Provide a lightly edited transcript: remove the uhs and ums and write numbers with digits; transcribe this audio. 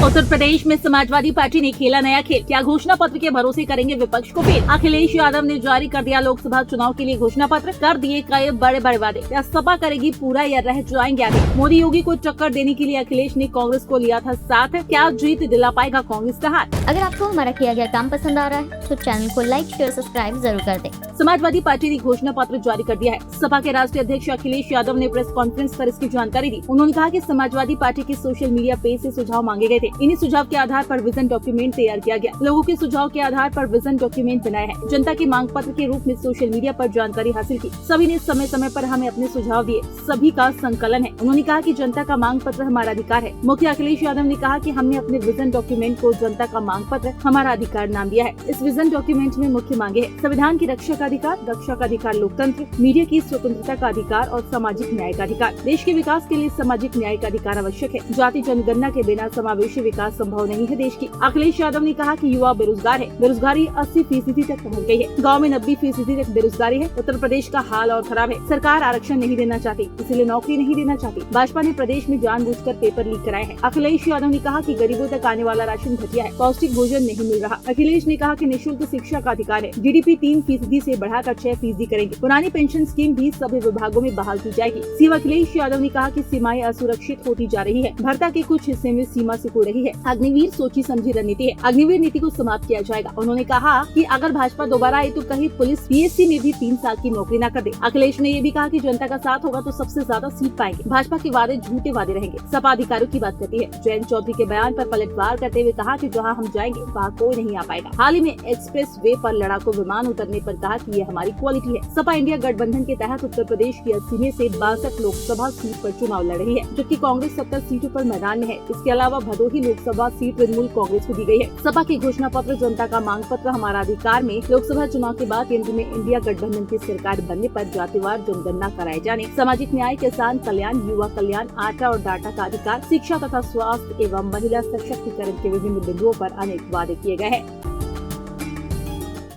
उत्तर प्रदेश में समाजवादी पार्टी ने खेला नया खेल। क्या घोषणा पत्र के भरोसे करेंगे विपक्ष को फेल? अखिलेश यादव ने जारी कर दिया लोकसभा चुनाव के लिए घोषणा पत्र, कर दिए कई बड़े बड़े वादे। क्या सपा करेगी पूरा या रह जाएंगे आगे? मोदी योगी को टक्कर देने के लिए अखिलेश ने कांग्रेस को लिया था साथ। क्या जीत दिला पाएगा कांग्रेस का हाथ? अगर आपको हमारा किया गया काम पसंद आ रहा है तो चैनल को लाइक, शेयर, सब्सक्राइब जरूर कर दें। समाजवादी पार्टी ने घोषणा पत्र जारी कर दिया है। सपा के राष्ट्रीय अध्यक्ष अखिलेश यादव ने प्रेस कॉन्फ्रेंस कर इसकी जानकारी दी। उन्होंने कहा कि समाजवादी पार्टी के सोशल मीडिया पेज से सुझाव मांगे गए थे। इन्हीं सुझाव के आधार पर विजन डॉक्यूमेंट तैयार किया गया। लोगों के सुझाव के आधार पर विजन डॉक्यूमेंट बनाया है। जनता की मांग पत्र के रूप में सोशल मीडिया पर जानकारी हासिल की। सभी ने समय समय पर हमें अपने सुझाव दिए, सभी का संकलन है। उन्होंने कहा कि जनता का मांग पत्र हमारा अधिकार है। मुख्य अखिलेश यादव ने कहा कि हमने अपने विजन डॉक्यूमेंट को जनता का मांग पत्र हमारा अधिकार नाम दिया है। इस विजन डॉक्यूमेंट में मुख्य मांगे है संविधान की रक्षा का अधिकार, रक्षा का अधिकार, लोकतंत्र, मीडिया की स्वतंत्रता का अधिकार और सामाजिक न्याय का अधिकार। देश के विकास के लिए सामाजिक न्याय का अधिकार आवश्यक है। जाति जनगणना के बिना समावेशी विकास संभव नहीं है देश की। अखिलेश यादव ने कहा कि युवा बेरोजगार है, बेरोजगारी 80% तक पहुँच गई है। गाँव में 90% तक बेरोजगारी है। उत्तर प्रदेश का हाल और खराब है। सरकार आरक्षण नहीं देना चाहती, इसीलिए नौकरी नहीं देना चाहती। भाजपा ने प्रदेश में जानबूझकर पेपर लीक कराए हैं। अखिलेश यादव ने कहा कि गरीबों तक आने वाला राशन घटिया है, पौष्टिक भोजन नहीं मिल रहा। अखिलेश ने कहा कि निःशुल्क शिक्षा का अधिकार है। GDP 3% से बढ़ाकर 6% करेंगे। पुरानी पेंशन स्कीम भी सभी विभागों में बहाल की जाएगी। सीएम अखिलेश यादव ने कहा कि सीमाएं असुरक्षित होती जा रही है। भर्ता के कुछ हिस्से में सीमा सिकुड़ रही है। अग्निवीर सोची समझी रणनीति है। अग्निवीर नीति को समाप्त किया जाएगा। उन्होंने कहा कि अगर भाजपा दोबारा आई तो कहीं पुलिस PSC में भी 3 साल की नौकरी न कर दे। अखिलेश ने ये भी कहा कि जनता का साथ होगा तो सबसे ज्यादा सीट पाएंगे। भाजपा के वादे झूठे वादे रहेंगे। सपा अधिकारियों की बात करती है। जयंत चौधरी के बयान पर पलटवार करते हुए कहा कि जहां हम जाएंगे वहां कोई नहीं आ पाएगा। हाल ही में एक्सप्रेस वे पर लड़ाकू विमान उतरने पर कहा कि ये हमारी क्वालिटी है। सपा इंडिया गठबंधन के तहत उत्तर प्रदेश की 80 में से 62 लोकसभा सीट पर चुनाव लड़ रही है, जबकि कांग्रेस 70 सीटों पर मैदान में है। इसके अलावा भदोही लोकसभा सीट तृणमूल कांग्रेस को दी गई है। सपा की घोषणा पत्र जनता का मांग पत्र हमारा अधिकार में लोकसभा चुनाव के बाद केंद्र में इंडिया गठबंधन की सरकार बनने पर जातिवार जनगणना कराए जाने, सामाजिक न्याय, किसान कल्याण, युवा कल्याण, आटा और डाटा का अधिकार, शिक्षा तथा स्वास्थ्य एवं महिला सशक्तिकरण के विभिन्न बिंदुओं पर अनेक वादे किए गए हैं।